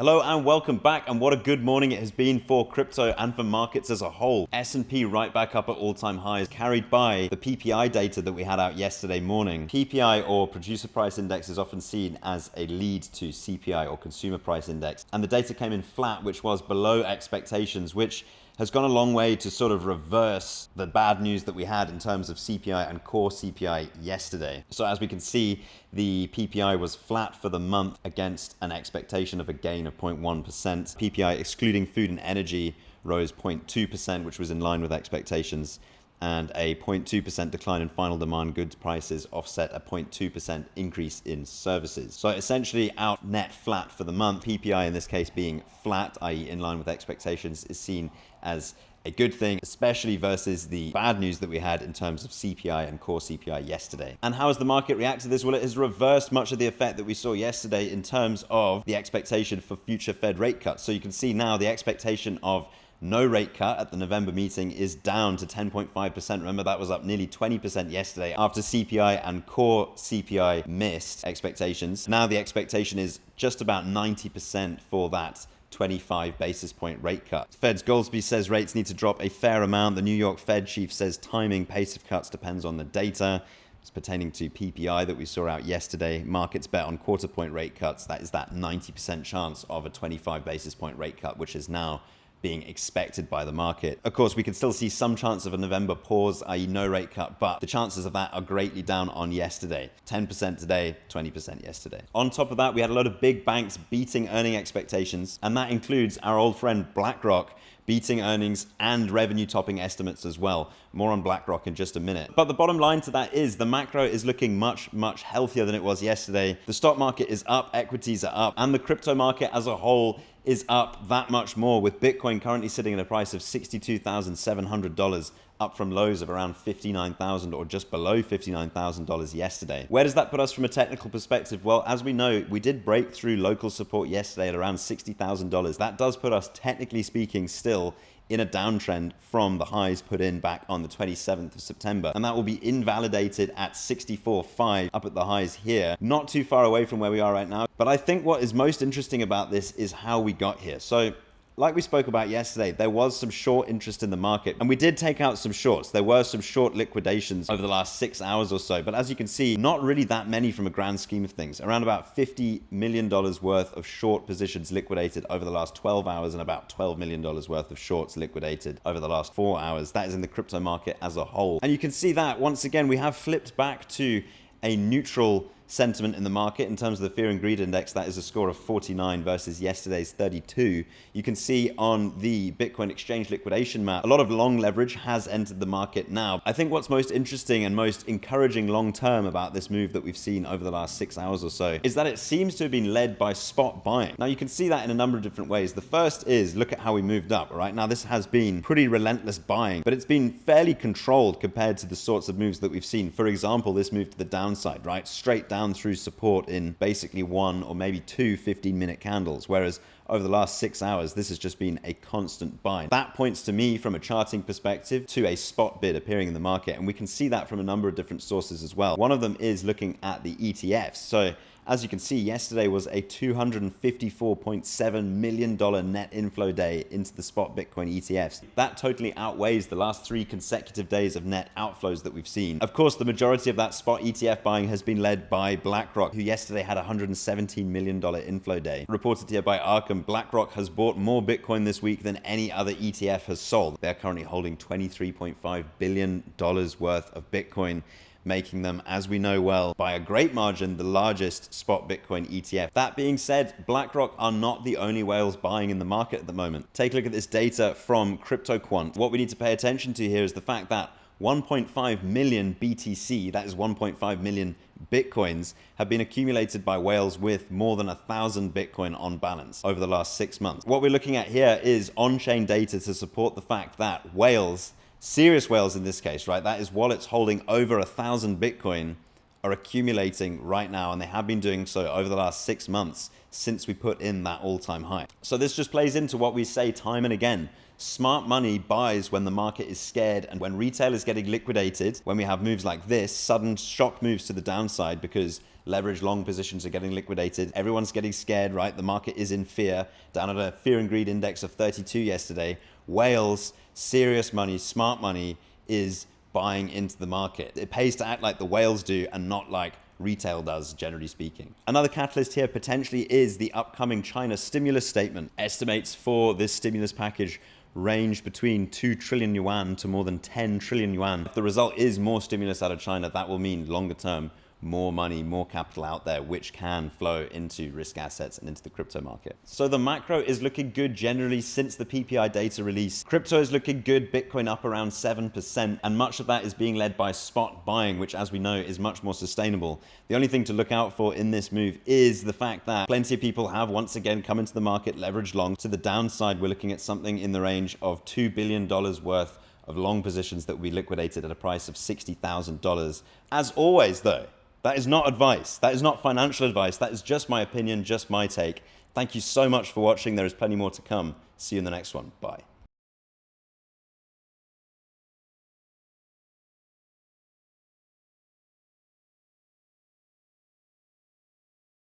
Hello and welcome back, and what a good morning it has been for crypto and for markets as a whole. S&P right back up at all-time highs, carried by the PPI data that we had out yesterday morning. PPI, or Producer Price Index, is often seen as a lead to CPI, or Consumer Price Index, and the data came in flat, which was below expectations, which has gone a long way to sort of reverse the bad news that we had in terms of CPI and core CPI yesterday. So as we can see, the PPI was flat for the month against an expectation of a gain of 0.1%. PPI excluding food and energy rose 0.2%, which was in line with expectations, and a 0.2% decline in final demand goods prices offset a 0.2% increase in services. So essentially out net flat for the month. PPI in this case being flat, i.e. in line with expectations, is seen as a good thing, especially versus the bad news that we had in terms of CPI and core CPI yesterday. And how has the market reacted to this? Well, it has reversed much of the effect that we saw yesterday in terms of the expectation for future Fed rate cuts. So you can see now the expectation of no rate cut at the November meeting is down to 10.5%. Remember, that was up nearly 20% yesterday after CPI and core CPI missed expectations. Now the expectation is just about 90% for that 25 basis point rate cut. Fed's Goldsby says rates need to drop a fair amount. The New York Fed chief says timing, pace of cuts depends on the data. It's pertaining to PPI that we saw out yesterday. Markets bet on quarter point rate cuts. That is that 90% chance of a 25 basis point rate cut, which is now being expected by the market. Of course, we can still see some chance of a November pause, i.e. no rate cut, but the chances of that are greatly down on yesterday. 10% today, 20% yesterday. On top of that, we had a lot of big banks beating earning expectations, and that includes our old friend BlackRock beating earnings and revenue topping estimates as well. More on BlackRock in just a minute. But the bottom line to that is the macro is looking much, much healthier than it was yesterday. The stock market is up, equities are up, and the crypto market as a whole is up that much more, with Bitcoin currently sitting at a price of $62,700, up from lows of around $59,000 or just below $59,000 yesterday. Where does that put us from a technical perspective? Well, as we know, we did break through local support yesterday at around $60,000. That does put us, technically speaking, still in a downtrend from the highs put in back on the 27th of September. And that will be invalidated at 64.5 up at the highs here, not too far away from where we are right now. But I think what is most interesting about this is how we got here. So like we spoke about yesterday, there was some short interest in the market, and we did take out some shorts. There were some short liquidations over the last 6 hours or so, but as you can see, not really that many from a grand scheme of things. Around about $50 million worth of short positions liquidated over the last 12 hours and about $12 million worth of shorts liquidated over the last 4 hours. That is in the crypto market as a whole. And you can see that once again, we have flipped back to a neutral sentiment in the market in terms of the fear and greed index. That is a score of 49 versus yesterday's 32. You can see on the Bitcoin exchange liquidation map, a lot of long leverage has entered the market now. I think what's most interesting and most encouraging long term about this move that we've seen over the last 6 hours or so is that it seems to have been led by spot buying. Now you can see that in a number of different ways. The first is look at how we moved up, right? Now this has been pretty relentless buying, but it's been fairly controlled compared to the sorts of moves that we've seen. For example, this move to the downside, right? Straight down through support in basically one or maybe two 15-minute candles, whereas over the last 6 hours, this has just been a constant buy. That points to me from a charting perspective to a spot bid appearing in the market, and we can see that from a number of different sources as well. One of them is looking at the ETFs. So as you can see, yesterday was a $254.7 million net inflow day into the spot Bitcoin ETFs. That totally outweighs the last 3 consecutive days of net outflows that we've seen. Of course, the majority of that spot ETF buying has been led by BlackRock, who yesterday had a $117 million inflow day. Reported here by Arkham, BlackRock has bought more Bitcoin this week than any other ETF has sold. They're currently holding $23.5 billion worth of Bitcoin, making them, as we know well, by a great margin, the largest spot Bitcoin ETF. That being said, BlackRock are not the only whales buying in the market at the moment. Take a look at this data from CryptoQuant. What we need to pay attention to here is the fact that 1.5 million BTC, that is 1.5 million Bitcoins, have been accumulated by whales with more than 1,000 Bitcoin on balance over the last 6 months. What we're looking at here is on-chain data to support the fact that whales, serious whales in this case, right? That is wallets holding over 1,000 Bitcoin are accumulating right now, and they have been doing so over the last 6 months since we put in that all-time high. So this just plays into what we say time and again. Smart money buys when the market is scared, and when retail is getting liquidated, when we have moves like this, sudden shock moves to the downside because leverage long positions are getting liquidated. Everyone's getting scared, right? The market is in fear, down at a fear and greed index of 32 yesterday. Whales, serious money, smart money is buying into the market. It pays to act like the whales do and not like retail does, generally speaking. Another catalyst here potentially is the upcoming China stimulus statement. Estimates for this stimulus package range between 2 trillion yuan to more than 10 trillion yuan. If the result is more stimulus out of China, that will mean longer term more money, more capital out there, which can flow into risk assets and into the crypto market. So the macro is looking good generally since the PPI data release. Crypto is looking good, Bitcoin up around 7%, and much of that is being led by spot buying, which as we know is much more sustainable. The only thing to look out for in this move is the fact that plenty of people have once again come into the market leveraged long. To the downside, we're looking at something in the range of $2 billion worth of long positions that will be liquidated at a price of $60,000. As always though, that is not advice. That is not financial advice. That is just my opinion, just my take. Thank you so much for watching. There is plenty more to come. See you in the next one. Bye.